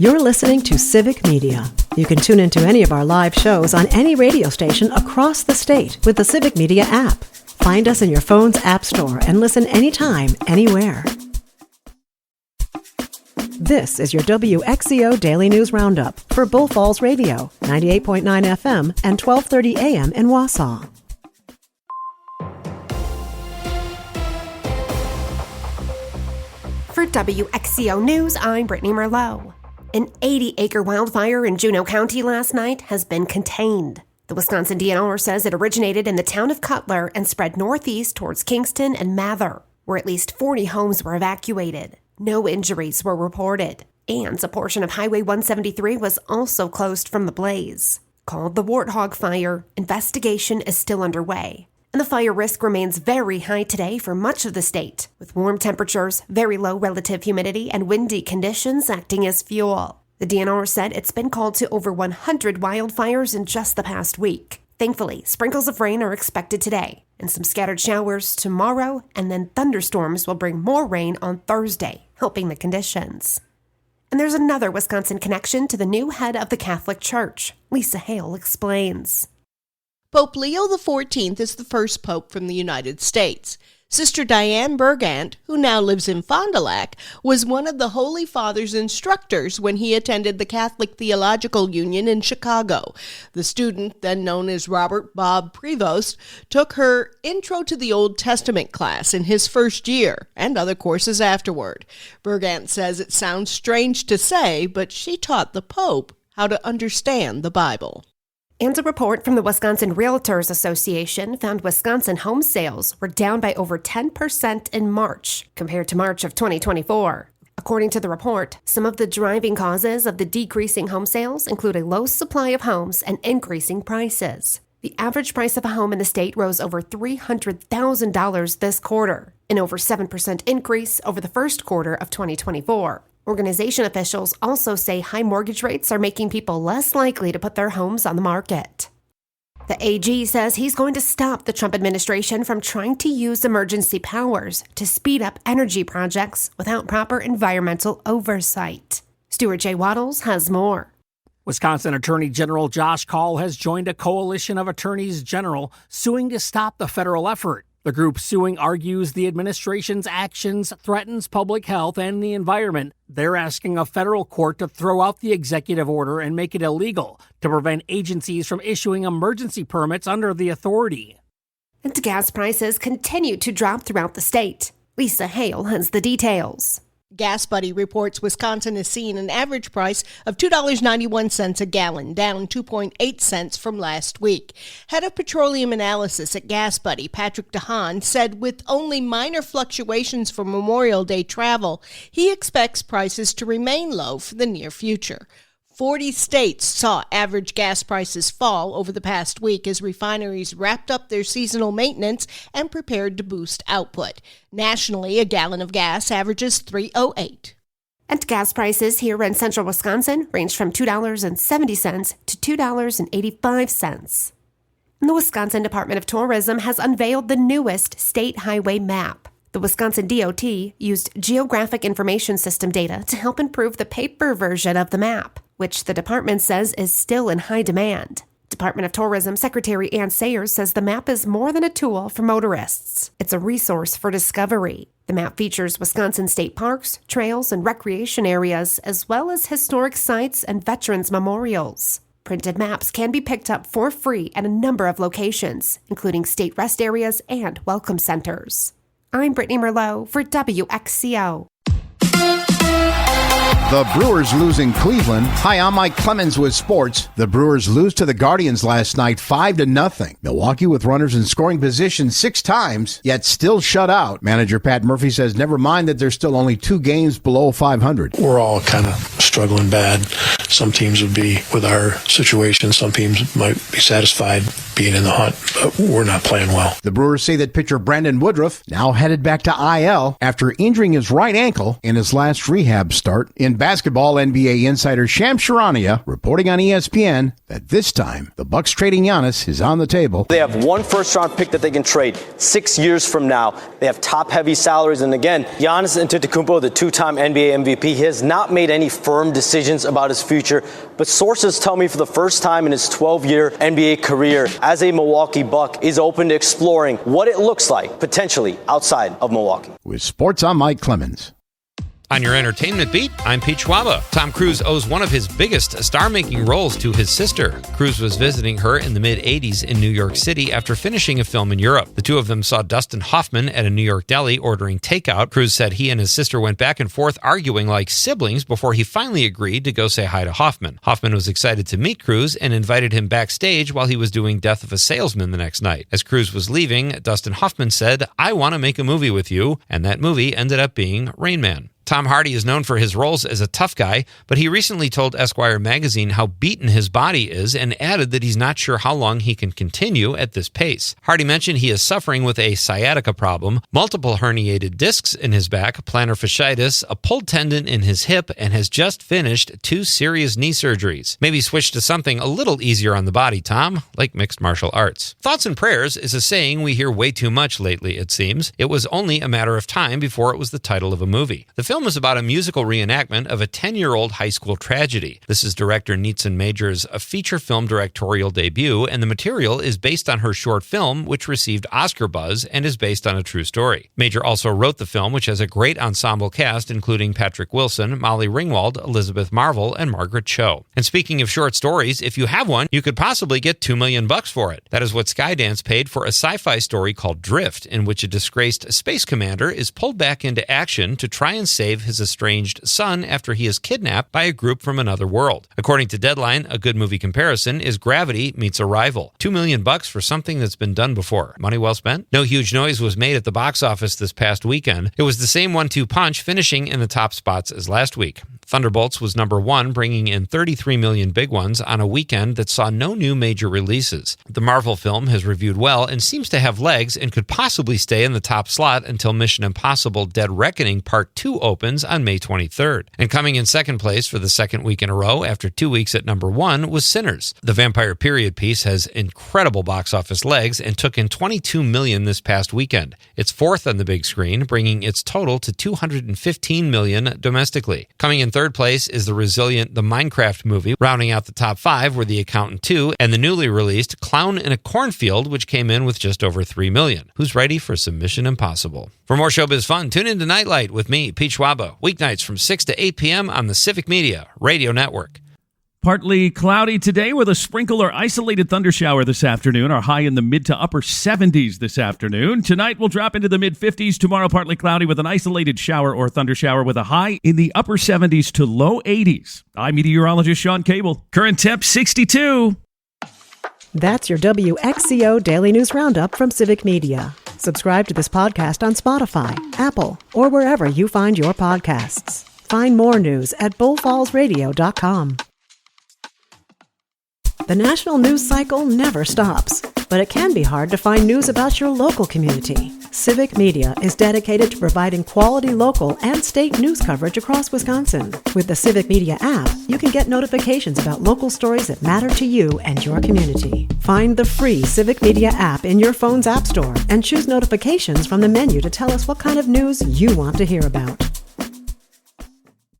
You're listening to Civic Media. You can tune into any of our live shows on any radio station across the state with the Civic Media app. Find us in your phone's app store and listen anytime, anywhere. This is your WXCO Daily News Roundup for Bull Falls Radio, 98.9 FM and 1230 AM in Wausau. For WXCO News, I'm Brittany Merlot. An 80-acre wildfire in Juneau County last night has been contained. The Wisconsin DNR says it originated in the town of Cutler and spread northeast towards Kingston and Mather, where at least 40 homes were evacuated. No injuries were reported, and a portion of Highway 173 was also closed from the blaze. Called the Warthog Fire, investigation is still underway. And the fire risk remains very high today for much of the state, with warm temperatures, very low relative humidity, and windy conditions acting as fuel. The DNR said it's been called to over 100 wildfires in just the past week. Thankfully, sprinkles of rain are expected today, and some scattered showers tomorrow, and then thunderstorms will bring more rain on Thursday, helping the conditions. And there's another Wisconsin connection to the new head of the Catholic Church. Lisa Hale explains. Pope Leo XIV is the first pope from the United States. Sister Diane Bergant, who now lives in Fond du Lac, was one of the Holy Father's instructors when he attended the Catholic Theological Union in Chicago. The student, then known as Robert Bob Prevost, took her Intro to the Old Testament class in his first year and other courses afterward. Bergant says it sounds strange to say, but she taught the Pope how to understand the Bible. And a report from the Wisconsin Realtors Association found Wisconsin home sales were down by over 10% in March compared to March of 2024. According to the report, some of the driving causes of the decreasing home sales include a low supply of homes and increasing prices. The average price of a home in the state rose over $300,000 this quarter, an over 7% increase over the first quarter of 2024. Organization officials also say high mortgage rates are making people less likely to put their homes on the market. The AG says he's going to stop the Trump administration from trying to use emergency powers to speed up energy projects without proper environmental oversight. Stuart J. Waddles has more. Wisconsin Attorney General Josh Kaul has joined a coalition of attorneys general suing to stop the federal effort. The group suing argues the administration's actions threatens public health and the environment. They're asking a federal court to throw out the executive order and make it illegal to prevent agencies from issuing emergency permits under the authority. And gas prices continue to drop throughout the state. Lisa Hale has the details. Gas Buddy reports Wisconsin has seen an average price of $2.91 a gallon, down 2.8 cents from last week. Head of Petroleum Analysis at Gas Buddy, Patrick DeHaan, said with only minor fluctuations for Memorial Day travel, he expects prices to remain low for the near future. 40 states saw average gas prices fall over the past week as refineries wrapped up their seasonal maintenance and prepared to boost output. Nationally, a gallon of gas averages $3.08. And gas prices here in central Wisconsin range from $2.70 to $2.85. And the Wisconsin Department of Tourism has unveiled the newest state highway map. The Wisconsin DOT used Geographic Information System data to help improve the paper version of the map, which the department says is still in high demand. Department of Tourism Secretary Ann Sayers says the map is more than a tool for motorists. It's a resource for discovery. The map features Wisconsin state parks, trails, and recreation areas, as well as historic sites and veterans memorials. Printed maps can be picked up for free at a number of locations, including state rest areas and welcome centers. I'm Brittany Merlot for WXCO. The Brewers losing Cleveland. Hi, I'm Mike Clemens with sports. The Brewers lose to the Guardians last night 5-0. Milwaukee with runners in scoring position 6 times, yet still shut out. Manager Pat Murphy says never mind that they're still only 2 games below 500. We're all kind of struggling bad. Some teams would be with our situation. Some teams might be satisfied being in the hunt, but we're not playing well. The Brewers say that pitcher Brandon Woodruff now headed back to IL after injuring his right ankle in his last rehab start. In basketball, NBA insider Shams Charania reporting on ESPN that this time the Bucks trading Giannis is on the table. They have one first-round pick that they can trade 6 years from now. They have top-heavy salaries, and again, Giannis Antetokounmpo, the two-time NBA MVP, he has not made any firm decisions about his future, but sources tell me for the first time in his 12-year NBA career as a Milwaukee Buck is open to exploring what it looks like potentially outside of Milwaukee. With sports, I'm Mike Clemens. On your entertainment beat, I'm Pete Schwaba. Tom Cruise owes one of his biggest star-making roles to his sister. Cruise was visiting her in the mid-'80s in New York City after finishing a film in Europe. The two of them saw Dustin Hoffman at a New York deli ordering takeout. Cruise said he and his sister went back and forth arguing like siblings before he finally agreed to go say hi to Hoffman. Hoffman was excited to meet Cruise and invited him backstage while he was doing Death of a Salesman the next night. As Cruise was leaving, Dustin Hoffman said, "I want to make a movie with you," and that movie ended up being Rain Man. Tom Hardy is known for his roles as a tough guy, but he recently told Esquire magazine how beaten his body is and added that he's not sure how long he can continue at this pace. Hardy mentioned he is suffering with a sciatica problem, multiple herniated discs in his back, plantar fasciitis, a pulled tendon in his hip, and has just finished 2 serious knee surgeries. Maybe switch to something a little easier on the body, Tom, like mixed martial arts. Thoughts and prayers is a saying we hear way too much lately, it seems. It was only a matter of time before it was the title of a movie. The film is about a musical reenactment of a 10-year-old high school tragedy. This is director Neetzen Major's feature film directorial debut, and the material is based on her short film, which received Oscar buzz and is based on a true story. Major also wrote the film, which has a great ensemble cast, including Patrick Wilson, Molly Ringwald, Elizabeth Marvel, and Margaret Cho. And speaking of short stories, if you have one, you could possibly get $2 million for it. That is what Skydance paid for a sci-fi story called Drift, in which a disgraced space commander is pulled back into action to try and save his estranged son after he is kidnapped by a group from another world. According to Deadline, a good movie comparison is Gravity meets Arrival. $2 million for something that's been done before. Money well spent? No huge noise was made at the box office this past weekend. It was the same 1-2 punch, finishing in the top spots as last week. Thunderbolts was number 1, bringing in 33 million big ones on a weekend that saw no new major releases. The Marvel film has reviewed well and seems to have legs and could possibly stay in the top slot until Mission Impossible Dead Reckoning Part 2 opens on May 23rd. And coming in second place for the second week in a row after 2 weeks at number 1 was Sinners. The vampire period piece has incredible box office legs and took in $22 million this past weekend. It's 4th on the big screen, bringing its total to $215 million domestically. Coming in third place is the resilient The Minecraft Movie. Rounding out the top 5 were The Accountant 2 and the newly released Clown in a Cornfield, which came in with just over $3 million. Who's ready for some Mission Impossible? For more showbiz fun, tune in to Nightlight with me, Pete Schwaba, weeknights from 6 to 8 p.m. on the Civic Media Radio Network. Partly cloudy today with a sprinkle or isolated thundershower this afternoon. Our high in the mid to upper 70s this afternoon. Tonight we'll drop into the mid 50s. Tomorrow partly cloudy with an isolated shower or thundershower with a high in the upper 70s to low 80s. I'm meteorologist Sean Cable. Current temp 62. That's your WXCO Daily News Roundup from Civic Media. Subscribe to this podcast on Spotify, Apple, or wherever you find your podcasts. Find more news at bullfallsradio.com. The national news cycle never stops, but it can be hard to find news about your local community. Civic Media is dedicated to providing quality local and state news coverage across Wisconsin. With the Civic Media app, you can get notifications about local stories that matter to you and your community. Find the free Civic Media app in your phone's app store and choose notifications from the menu to tell us what kind of news you want to hear about.